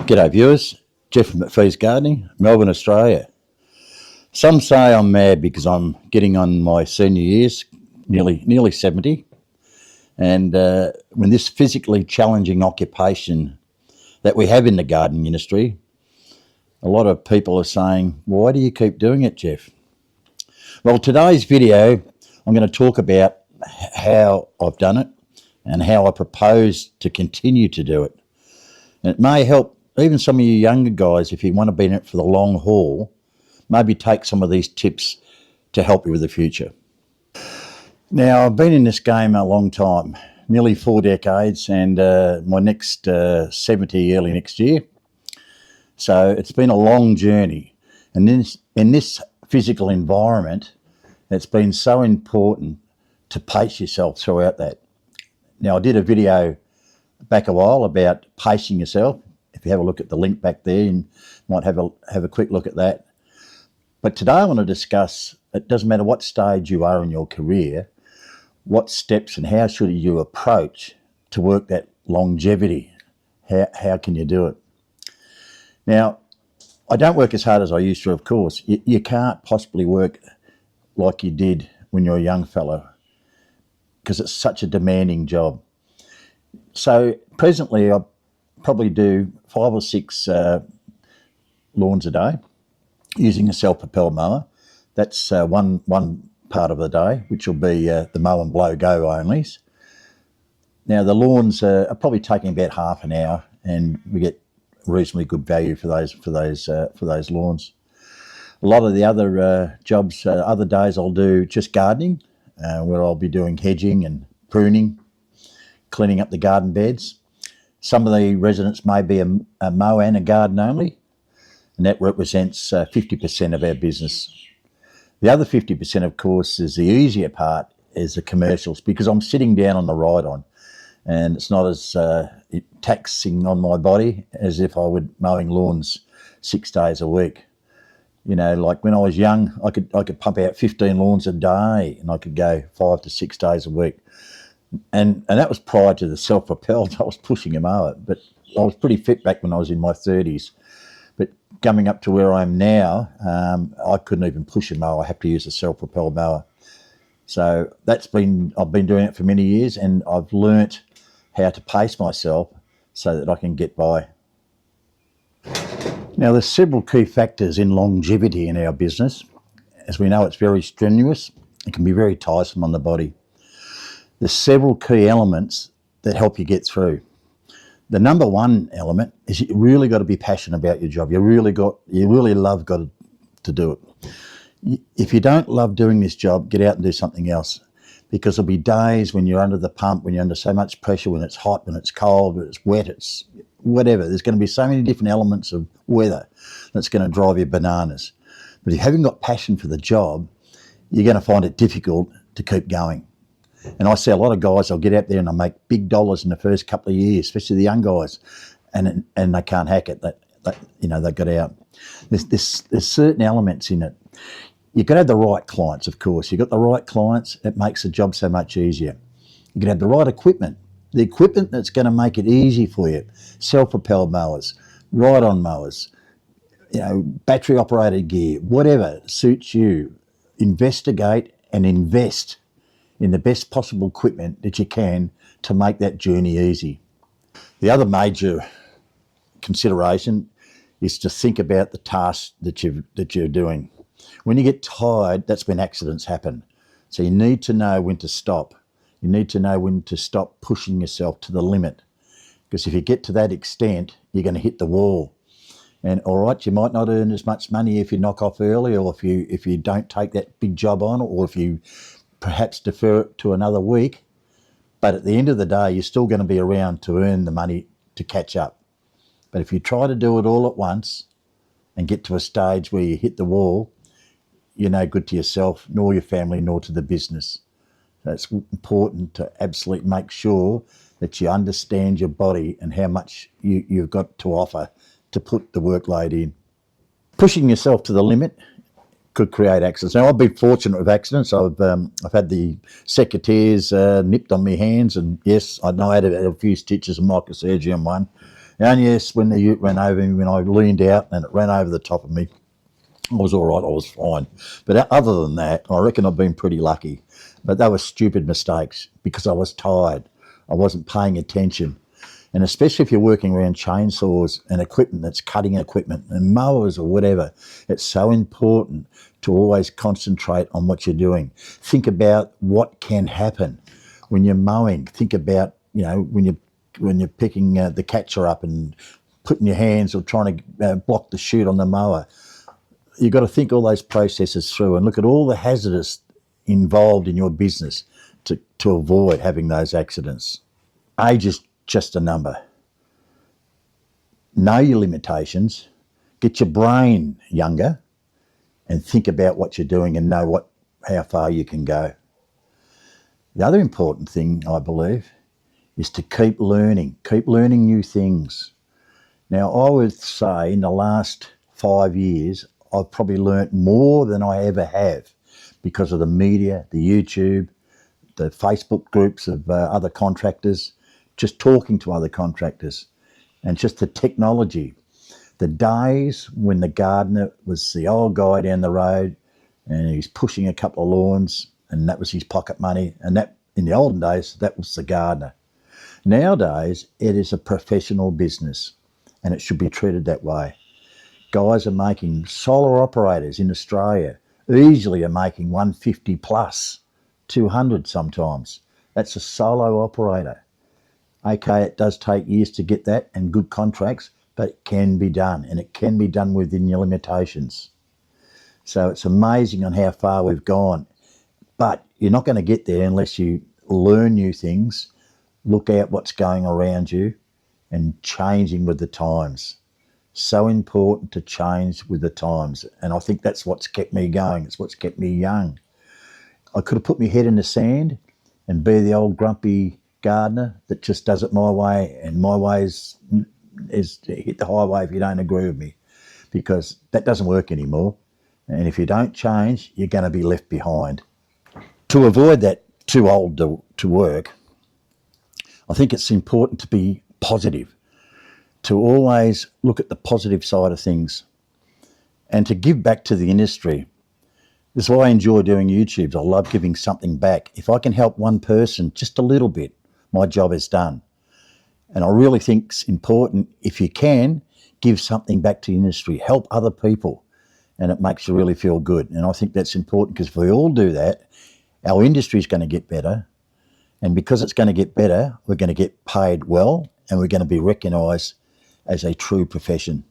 G'day viewers, Jeff from McPhee's Gardening, Melbourne, Australia. Some say I'm mad because I'm getting on my senior years, nearly 70, and when this physically challenging occupation that we have in the gardening industry, a lot of people are saying, why do you keep doing it, Jeff? Well, today's video, I'm going to talk about how I've done it and how I propose to continue to do it. And it may help even some of you younger guys, if you want to be in it for the long haul, maybe take some of these tips to help you with the future. Now, I've been in this game a long time, nearly 4 decades, and my next 70 early next year. So it's been a long journey. And in this physical environment, it's been so important to pace yourself throughout that. Now, I did a video back a while about pacing yourself. If you have a look at the link back there, you might have a quick look at that. But today I want to discuss, it doesn't matter what stage you are in your career, what steps and how should you approach to work that longevity. How can you do it? Now, I don't work as hard as I used to, of course. You can't possibly work like you did when you're a young fellow because it's such a demanding job. So presently I probably do 5 or 6 lawns a day using a self-propelled mower. That's one part of the day, which will be the mow and blow go onlys. Now the lawns are probably taking about half an hour, and we get reasonably good value for those lawns. A lot of the other jobs, other days I'll do just gardening, where I'll be doing hedging and pruning, cleaning up the garden beds. Some of the residents may be a mow and a garden only, and that represents 50% of our business. The other 50%, of course, is the easier part, is the commercials, because I'm sitting down on the ride-on, and it's not as taxing on my body as if I were mowing lawns 6 days a week. You know, like when I was young, I could pump out 15 lawns a day, and I could go 5 to 6 days a week. And that was prior to the self-propelled. I was pushing a mower, but I was pretty fit back when I was in my 30s. But coming up to where I am now, I couldn't even push a mower. I have to use a self-propelled mower. So I've been doing it for many years, and I've learnt how to pace myself so that I can get by. Now, there's several key factors in longevity in our business. As we know, it's very strenuous. It can be very tiresome on the body. There's several key elements that help you get through. The number one element is you really got to be passionate about your job. You really love to do it. If you don't love doing this job, get out and do something else, because there'll be days when you're under the pump, when you're under so much pressure, when it's hot, when it's cold, when it's wet, it's whatever. There's going to be so many different elements of weather that's going to drive you bananas. But if you haven't got passion for the job, you're going to find it difficult to keep going. And I see a lot of guys, they'll get out there and they'll make big dollars in the first couple of years, especially the young guys, and they can't hack it. They got out. There's certain elements in it. You've got to have the right clients, of course. You've got the right clients, it makes the job so much easier. You've got to have the right equipment. The equipment that's going to make it easy for you. Self-propelled mowers, ride-on mowers, battery-operated gear, whatever suits you. Investigate and invest in the best possible equipment that you can to make that journey easy. The other major consideration is to think about the task that you're doing. When you get tired, that's when accidents happen. So you need to know when to stop. You need to know when to stop pushing yourself to the limit, because if you get to that extent, you're going to hit the wall. And all right, you might not earn as much money if you knock off early, or if you don't take that big job on, or if you perhaps defer it to another week, but at the end of the day, you're still going to be around to earn the money to catch up. But if you try to do it all at once and get to a stage where you hit the wall, you're no good to yourself, nor your family, nor to the business. So it's important to absolutely make sure that you understand your body and how much you've got to offer to put the workload in. Pushing yourself to the limit could create accidents. Now, I've been fortunate with accidents. I've had the secateurs nipped on my hands, and yes, I know I had a few stitches and microsurgery on one, And yes, when the ute ran over me, when I leaned out and it ran over the top of me, I was all right, I was fine. But other than that, I reckon I've been pretty lucky. But they were stupid mistakes because I was tired. I wasn't paying attention. And especially if you're working around chainsaws and equipment that's cutting equipment and mowers or whatever, it's so important to always concentrate on what you're doing. Think about what can happen when you're mowing. Think about, when you're picking the catcher up and putting your hands or trying to block the chute on the mower. You've got to think all those processes through and look at all the hazardous involved in your business to avoid having those accidents. Age is just a number. Know your limitations, get your brain younger, and think about what you're doing and know how far you can go. The other important thing, I believe, is to keep learning new things. Now, I would say in the last 5 years, I've probably learnt more than I ever have because of the media, the YouTube, the Facebook groups of other contractors, just talking to other contractors, and just the technology. The days when the gardener was the old guy down the road and he's pushing a couple of lawns and that was his pocket money, and that in the olden days, that was the gardener. Nowadays, it is a professional business and it should be treated that way. Guys are making, solar operators in Australia easily are making 150 plus, 200 sometimes. That's a solo operator. Okay, it does take years to get that and good contracts, but it can be done, and it can be done within your limitations. So it's amazing on how far we've gone. But you're not going to get there unless you learn new things, look at what's going around you, and changing with the times. So important to change with the times. And I think that's what's kept me going. It's what's kept me young. I could have put my head in the sand and be the old grumpy gardener that just does it my way, and my way is to hit the highway if you don't agree with me, because that doesn't work anymore. And if you don't change, you're going to be left behind. To avoid that too old to work, I think it's important to be positive, to always look at the positive side of things and to give back to the industry. This is why I enjoy doing YouTubes. I love giving something back. If I can help one person just a little bit, my job is done. And I really think it's important, if you can, give something back to the industry, help other people, and it makes you really feel good. And I think that's important, because if we all do that, our industry is going to get better. And because it's going to get better, we're going to get paid well, and we're going to be recognised as a true profession.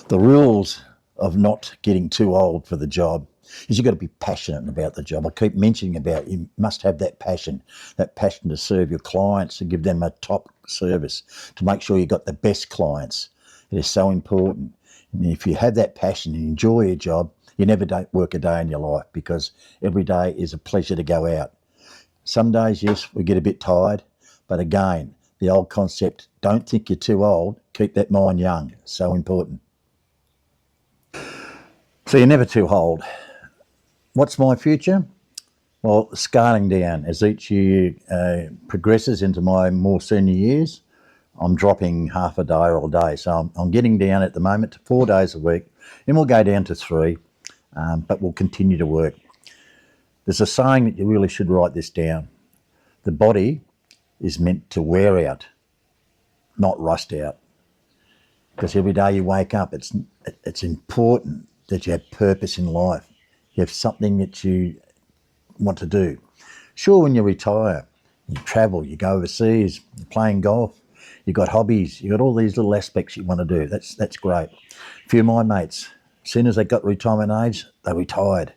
The rules of not getting too old for the job is you've got to be passionate about the job. I keep mentioning about you must have that passion to serve your clients, to give them a top service, to make sure you've got the best clients. It is so important. And if you have that passion and enjoy your job, you never don't work a day in your life, because every day is a pleasure to go out. Some days, yes, we get a bit tired, but again, the old concept, don't think you're too old, keep that mind young. So important. So you're never too old. What's my future? Well, scaling down as each year progresses into my more senior years. I'm dropping half a day or a day. So I'm getting down at the moment to 4 days a week, and we'll go down to 3, but we'll continue to work. There's a saying that you really should write this down. The body is meant to wear out, not rust out. Because every day you wake up, it's important that you have purpose in life. You have something that you want to do. Sure, when you retire, you travel, you go overseas, you're playing golf, you've got hobbies, you've got all these little aspects you want to do. That's great. A few of my mates, as soon as they got retirement age, they retired.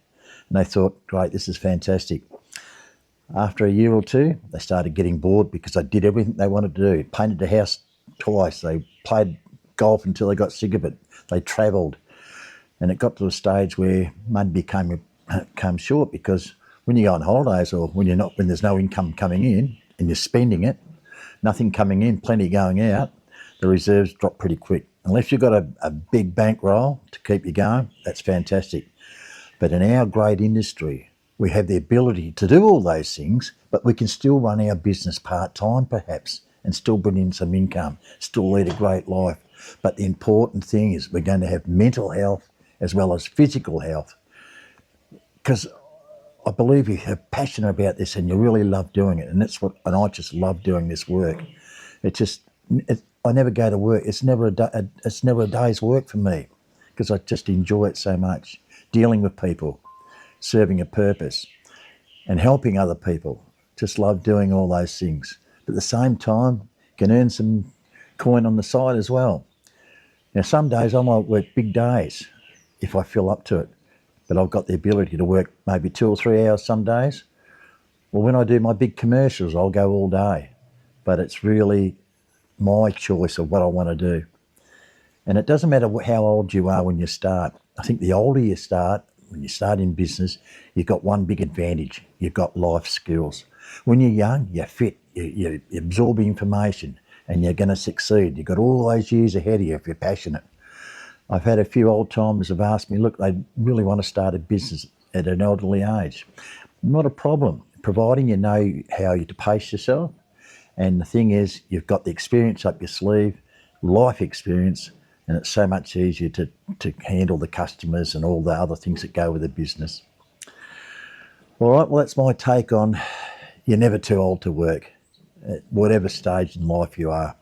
And they thought, great, this is fantastic. After a year or two, they started getting bored because they did everything they wanted to do. Painted the house twice. They played golf until they got sick of it. They travelled. And it got to a stage where money came short, because when you go on holidays, or when there's no income coming in and you're spending it, nothing coming in, plenty going out, the reserves drop pretty quick. Unless you've got a big bankroll to keep you going, that's fantastic. But in our great industry, we have the ability to do all those things, but we can still run our business part-time perhaps and still bring in some income, still lead a great life. But the important thing is we're going to have mental health as well as physical health. Because I believe you have passion about this and you really love doing it. And I just love doing this work. I never go to work. It's never a day's work for me because I just enjoy it so much. Dealing with people, serving a purpose and helping other people. Just love doing all those things. But at the same time, can earn some coin on the side as well. Now, some days I might work big days if I feel up to it, but I've got the ability to work maybe 2 or 3 hours some days. Well, when I do my big commercials, I'll go all day, but it's really my choice of what I want to do. And it doesn't matter how old you are when you start. I think the older you start, when you start in business, you've got one big advantage. You've got life skills. When you're young, you're fit, you absorb information and you're going to succeed. You've got all those years ahead of you if you're passionate. I've had a few old timers have asked me, look, they really want to start a business at an elderly age. Not a problem, providing you know how to pace yourself. And the thing is, you've got the experience up your sleeve, life experience, and it's so much easier to handle the customers and all the other things that go with the business. All right, well, that's my take on you're never too old to work, at whatever stage in life you are.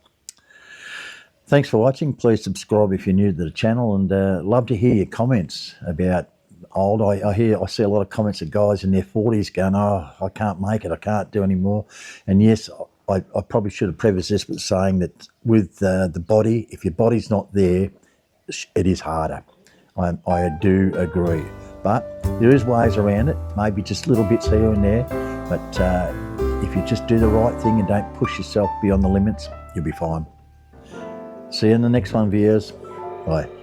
Thanks for watching. Please subscribe if you're new to the channel, and love to hear your comments about old. I see a lot of comments of guys in their 40s going, oh, I can't make it, I can't do any more. And yes, I probably should have prefaced this with saying that with the body, if your body's not there, it is harder. I do agree. But there is ways around it, maybe just little bits here and there. But if you just do the right thing and don't push yourself beyond the limits, you'll be fine. See you in the next one, viewers. Bye.